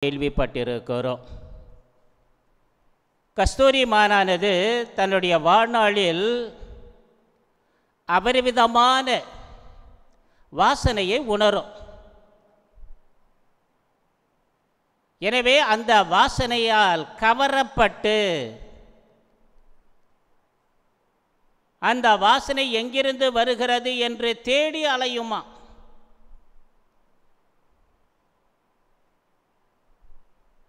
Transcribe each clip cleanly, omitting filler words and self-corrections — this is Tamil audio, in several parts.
கேள்விப்பட்டிருக்கிறோம். கஸ்தூரி மானானது தன்னுடைய வாழ்நாளில் அபரிவிதமான வாசனையை உணரும். எனவே அந்த வாசனையால் கவரப்பட்டு அந்த வாசனை எங்கிருந்து வருகிறது என்று தேடி அலையுமா.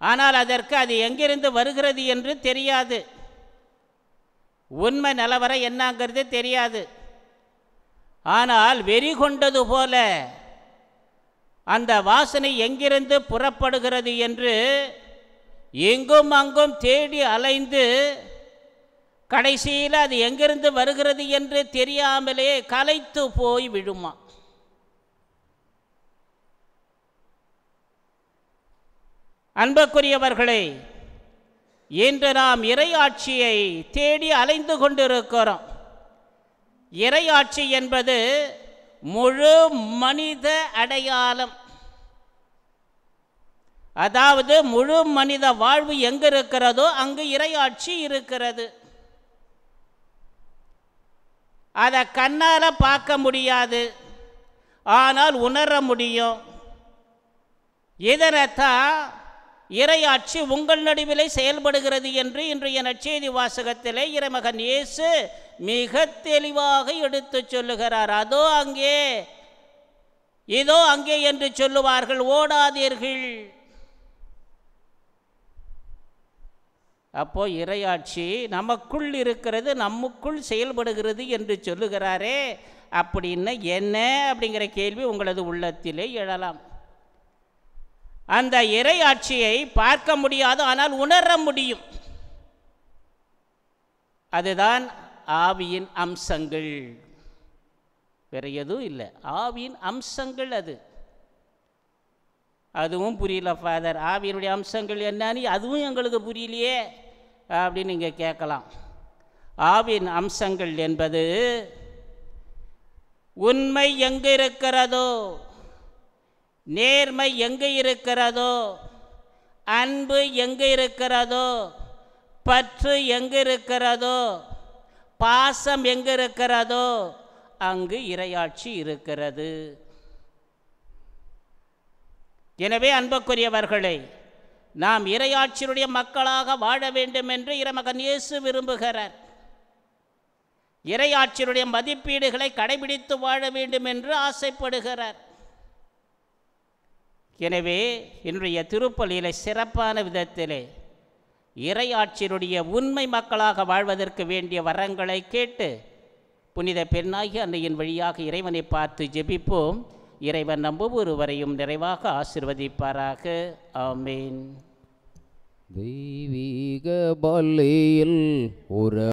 ஆனால் அதற்கு அது எங்கிருந்து வருகிறது என்று தெரியாது. உண்மை நிலவரம் என்னங்கிறது தெரியாது. ஆனால் வெறி கொண்டது போல அந்த வாசனை எங்கிருந்து புறப்படுகிறது என்று எங்கும் அங்கும் தேடி அலைந்து கடைசியில் அது எங்கிருந்து வருகிறது என்று தெரியாமலே களைத்து போய் விடுமா. அன்புக்குரியவர்களே, இன்று நாம் இறையாட்சியை தேடி அலைந்து கொண்டிருக்கிறோம். இறையாட்சி என்பது முழு மனித அடையாளம். அதாவது முழு மனித வாழ்வு எங்கு இருக்கிறதோ அங்கு இறையாட்சி இருக்கிறது. அதை கண்ணால் பார்க்க முடியாது, ஆனால் உணர முடியும். இதனைத்தான் இறையாட்சி உங்கள் நடுவிலே செயல்படுகிறது என்று இன்றைய நற்செய்தி வாசகத்திலே இறைமகன் இயேசு மிக தெளிவாக எடுத்து சொல்லுகிறார். அதோ அங்கே, இதோ அங்கே என்று சொல்லுவார்கள், ஓடாதீர்கள். அப்போ இறையாட்சி நமக்குள் இருக்கிறது, நமக்குள் செயல்படுகிறது என்று சொல்லுகிறாரே. அப்படின்னா என்ன அப்படிங்கிற கேள்வி உங்களது உள்ளத்திலே எழலாம். அந்த இறையாட்சியை பார்க்க முடியாது, ஆனால் உணர முடியும். அதுதான் ஆவியின் அம்சங்கள், வேறு எதுவும் இல்லை. ஆவியின் அம்சங்கள் அதுவும் புரியல ஃபாதர், ஆவியினுடைய அம்சங்கள் என்னன்னு அதுவும் எங்களுக்கு புரியலையே அப்படின்னு நீங்கள் கேட்கலாம். ஆவியின் அம்சங்கள் என்பது உண்மை எங்கு இருக்கிறதோ, நேர்மை எங்கு இருக்கிறதோ, அன்பு எங்கு இருக்கிறதோ, பற்று எங்கு இருக்கிறதோ, பாசம் எங்கு இருக்கிறதோ அங்கு இறையாட்சி இருக்கிறது. எனவே அன்புக்குரியவர்களே, நாம் இறையாட்சியுடைய மக்களாக வாழ வேண்டும் என்று இறைமகன் இயேசு விரும்புகிறார். இறையாட்சியுடைய மதிப்பீடுகளை கடைபிடித்து வாழ வேண்டும் என்று ஆசைப்படுகிறார். எனவே இன்றைய திருப்பலியிலே சிறப்பான விதத்திலே இறையாட்சியினுடைய உண்மை மக்களாக வாழ்வதற்கு வேண்டிய வரங்களை கேட்டு புனித பெண்ணாகி அன்னையின் வழியாக இறைவனை பார்த்து ஜெபிப்போம். இறைவன் நம் ஒவ்வொருவரையும் நிறைவாக ஆசீர்வதிப்பாராக. ஆமேன். தெய்வீக பலியில் ஒரு